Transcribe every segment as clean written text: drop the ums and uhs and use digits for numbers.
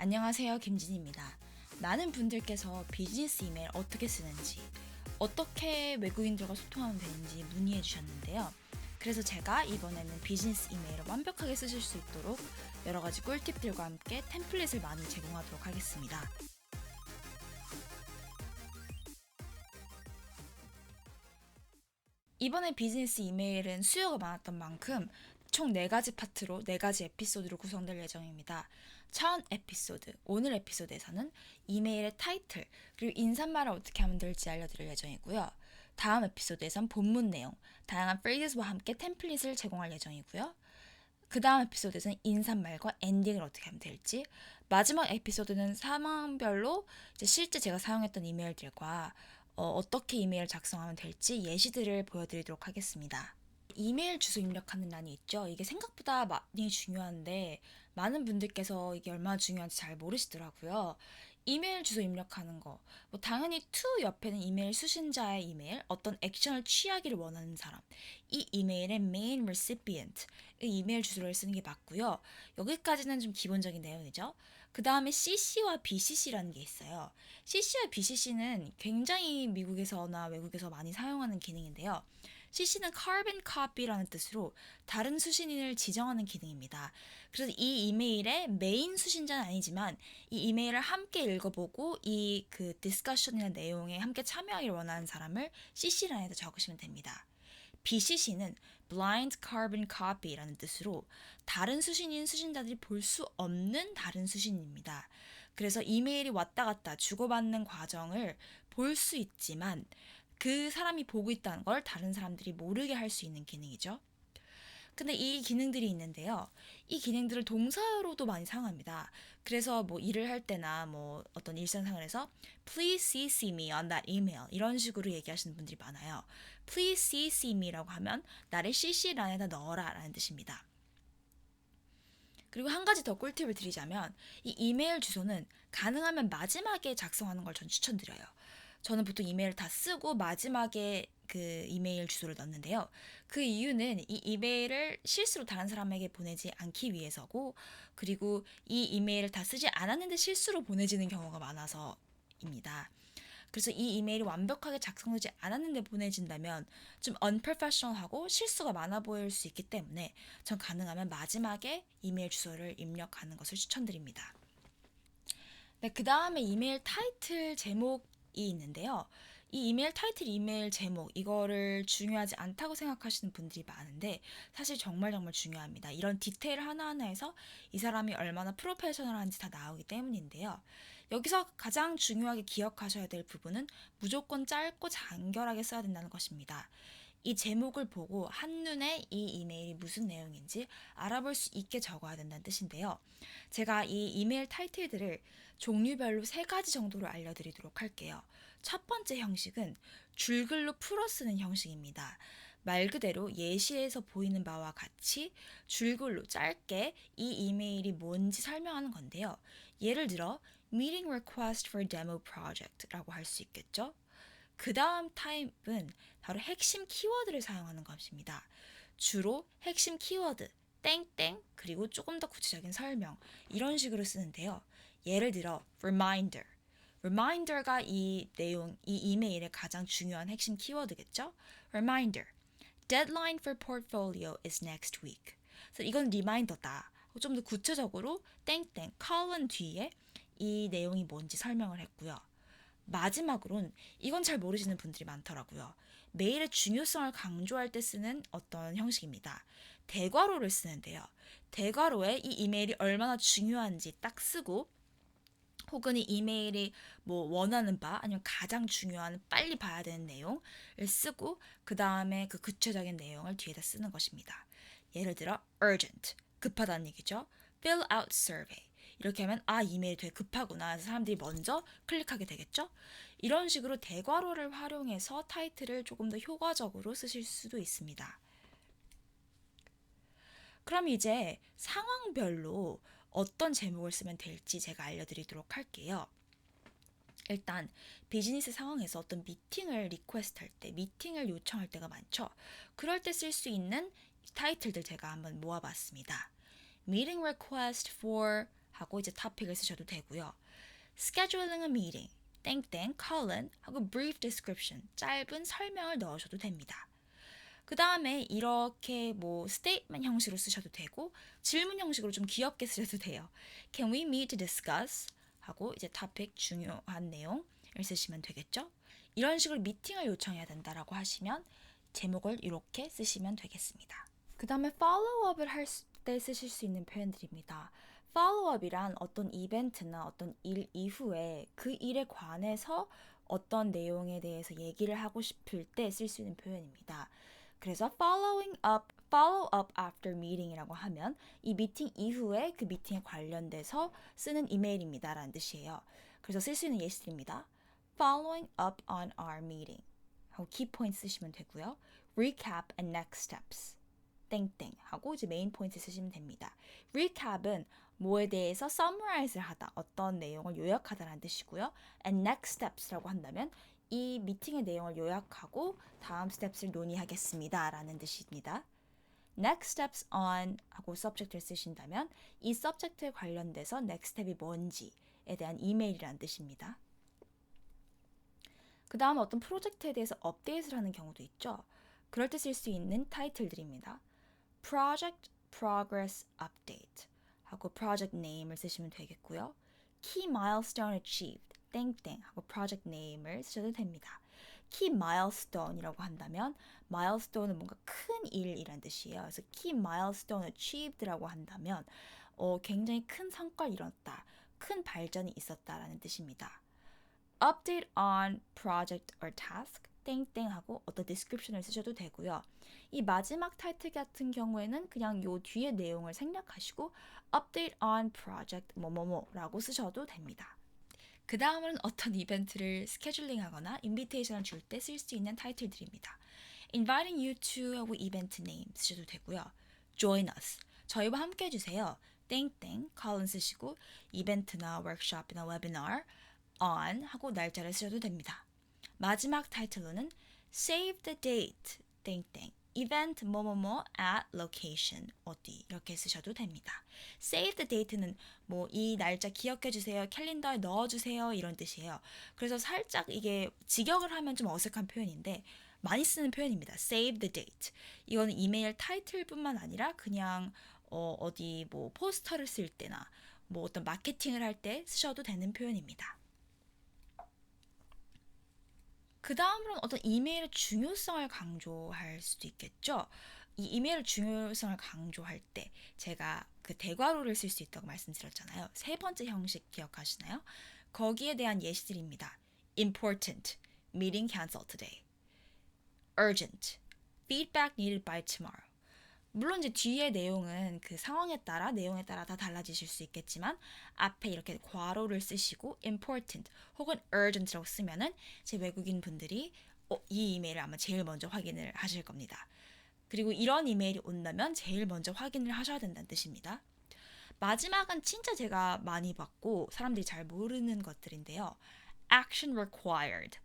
안녕하세요, 김진희입니다. 많은 분들께서 비즈니스 이메일 어떻게 쓰는지, 어떻게 외국인들과 소통하면 되는지 문의해 주셨는데요. 그래서 제가 이번에는 비즈니스 이메일을 완벽하게 쓰실 수 있도록 여러 가지 꿀팁들과 함께 템플릿을 많이 제공하도록 하겠습니다. 이번에 비즈니스 이메일은 수요가 많았던 만큼 총 4가지 파트로 4가지 에피소드로 구성될 예정입니다. 첫 에피소드, 오늘 에피소드에서는 이메일의 타이틀, 그리고 인사말을 어떻게 하면 될지 알려드릴 예정이고요. 다음 에피소드에선 본문 내용, 다양한 프레이즈와 함께 템플릿을 제공할 예정이고요. 그 다음 에피소드에서는 인사말과 엔딩을 어떻게 하면 될지, 마지막 에피소드는 상황별로 이제 실제 제가 사용했던 이메일들과 어떻게 이메일을 작성하면 될지 예시들을 보여드리도록 하겠습니다. 이메일 주소 입력하는欄이 있죠. 이게 생각보다 많이 중요한데 많은 분들께서 이게 얼마나 중요한지 잘 모르시더라고요. 이메일 주소 입력하는 거, 뭐 당연히 to 옆에는 이메일 수신자의 이메일, 어떤 액션을 취하기를 원하는 사람, 이 이메일의 main recipient, 이 이메일 주소를 쓰는 게 맞고요. 여기까지는 좀 기본적인 내용이죠. 그 다음에 CC와 BCC라는 게 있어요. CC와 BCC는 굉장히 미국에서나 외국에서 많이 사용하는 기능인데요. CC는 carbon copy라는 뜻으로 다른 수신인을 지정하는 기능입니다. 그래서 이 이메일의 메인 수신자는 아니지만 이 이메일을 함께 읽어보고 이 그 디스커션이나 내용에 함께 참여하기를 원하는 사람을 CC란에다 적으시면 됩니다. BCC는 blind carbon copy라는 뜻으로 다른 수신인 수신자들이 볼 수 없는 다른 수신입니다. 그래서 이메일이 왔다 갔다 주고받는 과정을 볼 수 있지만 그 사람이 보고 있다는 걸 다른 사람들이 모르게 할 수 있는 기능이죠. 근데 이 기능들이 있는데요. 이 기능들을 동사로도 많이 사용합니다. 그래서 뭐 일을 할 때나 뭐 어떤 일상생활에서 Please CC me on that email 이런 식으로 얘기하시는 분들이 많아요. Please CC me라고 하면 나를 CC란에다 넣어라 라는 뜻입니다. 그리고 한 가지 더 꿀팁을 드리자면 이 이메일 주소는 가능하면 마지막에 작성하는 걸 전 추천드려요. 저는 보통 이메일을 다 쓰고 마지막에 그 이메일 주소를 넣는데요. 그 이유는 이 이메일을 실수로 다른 사람에게 보내지 않기 위해서고, 그리고 이 이메일을 다 쓰지 않았는데 실수로 보내지는 경우가 많아서입니다. 그래서 이 이메일이 완벽하게 작성되지 않았는데 보내진다면 좀 unprofessional하고 실수가 많아 보일 수 있기 때문에 전 가능하면 마지막에 이메일 주소를 입력하는 것을 추천드립니다. 네, 그 다음에 이메일 타이틀 제목이 있는데요. 이 이메일 타이틀, 이메일 제목, 이거를 중요하지 않다고 생각하시는 분들이 많은데 사실 정말 중요합니다. 이런 디테일 하나하나에서 이 사람이 얼마나 프로페셔널한지 다 나오기 때문인데요. 여기서 가장 중요하게 기억하셔야 될 부분은 무조건 짧고 간결하게 써야 된다는 것입니다. 이 제목을 보고 한눈에 이 이메일이 무슨 내용인지 알아볼 수 있게 적어야 된다는 뜻인데요. 제가 이 이메일 타이틀들을 종류별로 3가지 정도로 알려드리도록 할게요. 첫 번째 형식은 줄글로 풀어 쓰는 형식입니다. 말 그대로 예시에서 보이는 바와 같이 줄글로 짧게 이 이메일이 뭔지 설명하는 건데요. 예를 들어 Meeting request for demo project라고 할 수 있겠죠. 그 다음 타입은 바로 핵심 키워드를 사용하는 것입니다. 주로 핵심 키워드, 땡땡, 그리고 조금 더 구체적인 설명, 이런 식으로 쓰는데요. 예를 들어, reminder. reminder가 이 내용, 이 이메일의 가장 중요한 핵심 키워드겠죠? reminder. Deadline for portfolio is next week. 그래서 이건 리마인더다. 좀 더 구체적으로 땡땡, colon 뒤에 이 내용이 뭔지 설명을 했고요. 마지막으로는 이건 잘 모르시는 분들이 많더라고요. 메일의 중요성을 강조할 때 쓰는 어떤 형식입니다. 대괄호를 쓰는데요. 대괄호에 이 이메일이 얼마나 중요한지 딱 쓰고, 혹은 이 이메일이 뭐 원하는 바 아니면 가장 중요한 빨리 봐야 되는 내용을 쓰고 그 다음에 그 구체적인 내용을 뒤에다 쓰는 것입니다. 예를 들어 urgent, 급하다는 얘기죠. fill out survey. 이렇게 하면 이메일이 되게 급하구나. 사람들이 먼저 클릭하게 되겠죠. 이런 식으로 대괄호를 활용해서 타이틀을 조금 더 효과적으로 쓰실 수도 있습니다. 그럼 이제 상황별로 어떤 제목을 쓰면 될지 제가 알려드리도록 할게요. 일단 비즈니스 상황에서 어떤 미팅을 리퀘스트 할 때, 미팅을 요청할 때가 많죠. 그럴 때 쓸 수 있는 타이틀들 제가 한번 모아봤습니다. Meeting request for 하고 이제 토픽을 쓰셔도 되고요. scheduling a meeting, 땡땡, colon 하고 brief description, 짧은 설명을 넣으셔도 됩니다. 그 다음에 이렇게 뭐 statement 형식으로 쓰셔도 되고 질문 형식으로 좀 귀엽게 쓰셔도 돼요. Can we meet to discuss? 하고 이제 topic 중요한 내용을 쓰시면 되겠죠. 이런 식으로 미팅을 요청해야 된다라고 하시면 제목을 이렇게 쓰시면 되겠습니다. 그 다음에 follow-up을 할 때 쓰실 수 있는 표현들입니다. follow-up이란 어떤 이벤트나 어떤 일 이후에 그 일에 관해서 어떤 내용에 대해서 얘기를 하고 싶을 때 쓸 수 있는 표현입니다. 그래서 follow up after meeting이라고 하면 이 미팅 이후에 그 미팅에 관련돼서 쓰는 이메일입니다 라는 뜻이에요. 그래서 쓸 수 있는 예시들입니다. Following up on our meeting 하고 key points 쓰시면 되고요. Recap and next steps 땡땡 하고 이제 메인 포인트 쓰시면 됩니다. Recap은 뭐에 대해서 summarize를 하다, 어떤 내용을 요약하다라는 뜻이고요. And next steps라고 한다면 이 미팅의 내용을 요약하고 다음 스텝스를 논의하겠습니다 라는 뜻입니다. Next steps on 하고 subject를 쓰신다면 이 subject에 관련돼서 next step이 뭔지에 대한 이메일이라는 뜻입니다. 그 다음 어떤 프로젝트에 대해서 업데이트를 하는 경우도 있죠. 그럴 때 쓸 수 있는 타이틀들입니다. Project Progress Update 하고 Project Name을 쓰시면 되겠고요. Key Milestone Achieved 땡땡 하고 Project Name을 쓰셔도 됩니다. Key Milestone이라고 한다면 Milestone은 뭔가 큰 일이란 뜻이에요. 그래서 Key Milestone Achieved라고 한다면 굉장히 큰 성과를 이뤘다, 큰 발전이 있었다라는 뜻입니다. Update on project or task 땡땡하고 어떤 description을 쓰셔도 되고요. 이 마지막 타이틀 같은 경우에는 그냥 요 뒤에 내용을 생략하시고 update on project 뭐뭐뭐라고 쓰셔도 됩니다. 그 다음은 어떤 이벤트를 스케줄링하거나 인비테이션을 줄 때 쓸 수 있는 타이틀들입니다. Inviting you to 하고 이벤트 네임 쓰셔도 되고요. Join us, 저희와 함께 해주세요. 땡땡, colon 쓰시고 이벤트나 워크숍이나 웨비나 on 하고 날짜를 쓰셔도 됩니다. 마지막 타이틀로는 Save the date 땡땡 event 뭐뭐뭐 at location 어디 이렇게 쓰셔도 됩니다. Save the date는 뭐 이 날짜 기억해 주세요, 캘린더에 넣어 주세요 이런 뜻이에요. 그래서 살짝 이게 직역을 하면 좀 어색한 표현인데 많이 쓰는 표현입니다. Save the date. 이거는 이메일 타이틀뿐만 아니라 그냥 어디 뭐 포스터를 쓸 때나 뭐 어떤 마케팅을 할 때 쓰셔도 되는 표현입니다. 그 다음으로는 어떤 이메일의 중요성을 강조할 수도 있겠죠. 이 이메일 중요성을 강조할 때 제가 그 대괄호를 쓸 수 있다고 말씀드렸잖아요. 세 번째 형식 기억하시나요? 거기에 대한 예시들입니다. Important, meeting canceled today. Urgent, feedback needed by tomorrow. 물론 이제 뒤에 내용은 그 상황에 따라 내용에 따라 다 달라지실 수 있겠지만 앞에 이렇게 괄호를 쓰시고 important 혹은 urgent라고 쓰면은 제 외국인 분들이 이 이메일을 아마 제일 먼저 확인을 하실 겁니다. 그리고 이런 이메일이 온다면 제일 먼저 확인을 하셔야 된다는 뜻입니다. 마지막은 진짜 제가 많이 받고 사람들이 잘 모르는 것들인데요. Action required.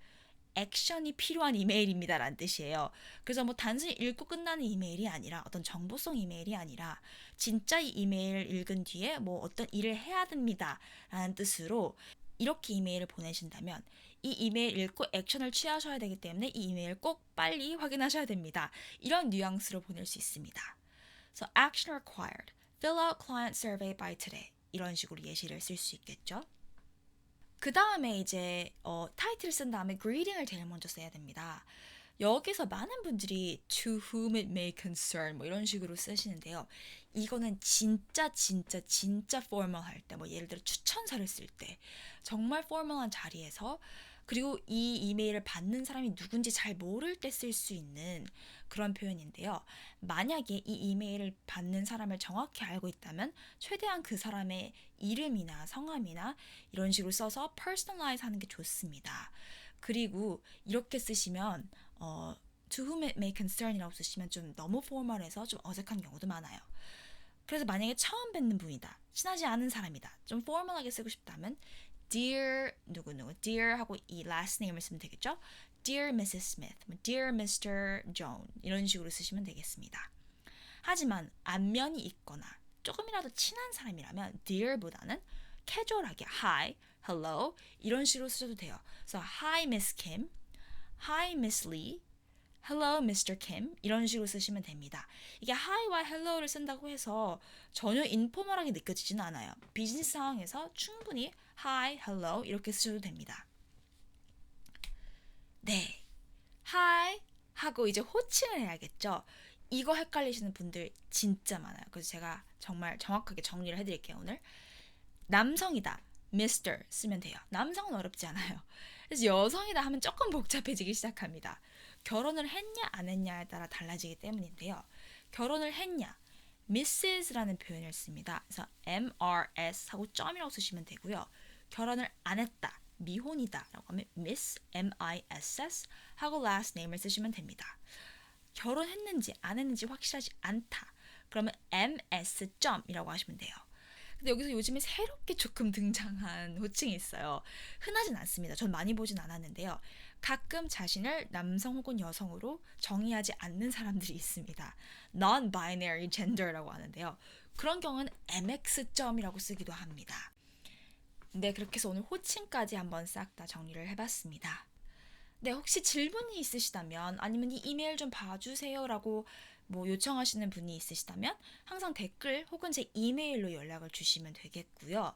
액션이 필요한 이메일입니다 라는 뜻이에요. 그래서 뭐 단순히 읽고 끝나는 이메일이 아니라 어떤 정보성 이메일이 아니라 진짜 이 이메일을 읽은 뒤에 뭐 어떤 일을 해야 됩니다 라는 뜻으로 이렇게 이메일을 보내신다면 이 이메일 읽고 액션을 취하셔야 되기 때문에 이 이메일 꼭 빨리 확인하셔야 됩니다. 이런 뉘앙스로 보낼 수 있습니다. So action required. Fill out client survey by today. 이런 식으로 예시를 쓸 수 있겠죠. 그 다음에 이제 타이틀을 쓴 다음에 greeting을 제일 먼저 써야 됩니다. 여기서 많은 분들이 to whom it may concern 뭐 이런 식으로 쓰시는데요. 이거는 진짜 포멀할 때, 뭐 예를 들어 추천서를 쓸 때 정말 포멀한 자리에서 그리고 이 이메일을 받는 사람이 누군지 잘 모를 때 쓸 수 있는 그런 표현인데요. 만약에 이 이메일을 받는 사람을 정확히 알고 있다면 최대한 그 사람의 이름이나 성함이나 이런 식으로 써서 personalize 하는 게 좋습니다. 그리고 이렇게 쓰시면 to whom it may concern이라고 쓰시면 좀 너무 포멀해서 좀 어색한 경우도 많아요. 그래서 만약에 처음 뵙는 분이다, 친하지 않은 사람이다, 좀 포멀하게 쓰고 싶다면 Dear 누구누구, Dear 하고 이 last name을 쓰면 되겠죠? Dear Mrs. Smith, Dear Mr. Jones 이런 식으로 쓰시면 되겠습니다. 하지만 안면이 있거나 조금이라도 친한 사람이라면 dear보다는 캐주얼하게 hi, hello 이런 식으로 쓰셔도 돼요. 그래서 hi Miss Kim, hi Miss Lee, hello Mr. Kim 이런 식으로 쓰시면 됩니다. 이게 hi와 hello를 쓴다고 해서 전혀 인포멀하게 느껴지지는 않아요. 비즈니스 상황에서 충분히 hi, hello 이렇게 쓰셔도 됩니다. 네, hi 하고 이제 호칭을 해야겠죠. 이거 헷갈리시는 분들 진짜 많아요. 그래서 제가 정말 정확하게 정리를 해드릴게요. 오늘 남성이다, Mr. 쓰면 돼요. 남성은 어렵지 않아요. 그래서 여성이다 하면 조금 복잡해지기 시작합니다. 결혼을 했냐 안 했냐에 따라 달라지기 때문인데요. 결혼을 했냐, Mrs.라는 표현을 씁니다. 그래서 MRS 하고 점이라고 쓰시면 되고요. 결혼을 안 했다, 미혼이다 라고 하면 Miss, M-I-S-S 하고 last name을 쓰시면 됩니다. 결혼했는지 안 했는지 확실하지 않다, 그러면 MS 점이라고 하시면 돼요. 근데 여기서 요즘에 새롭게 조금 등장한 호칭이 있어요. 흔하진 않습니다. 전 많이 보진 않았는데요. 가끔 자신을 남성 혹은 여성으로 정의하지 않는 사람들이 있습니다. Non-binary gender라고 하는데요. 그런 경우는 MX점이라고 쓰기도 합니다. 네, 그렇게 해서 오늘 호칭까지 한번 싹 다 정리를 해봤습니다. 네, 혹시 질문이 있으시다면 아니면 이 이메일 좀 봐주세요라고 요청하시는 분이 있으시다면 항상 댓글 혹은 제 이메일로 연락을 주시면 되겠고요.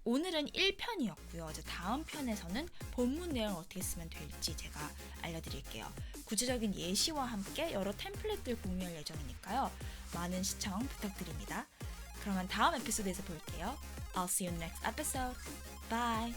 오늘은 1편이었고요. 이제 다음 편에서는 본문 내용을 어떻게 쓰면 될지 제가 알려드릴게요. 구체적인 예시와 함께 여러 템플릿들 공유할 예정이니까요. 많은 시청 부탁드립니다. 그러면 다음 에피소드에서 볼게요. I'll see you next episode. Bye!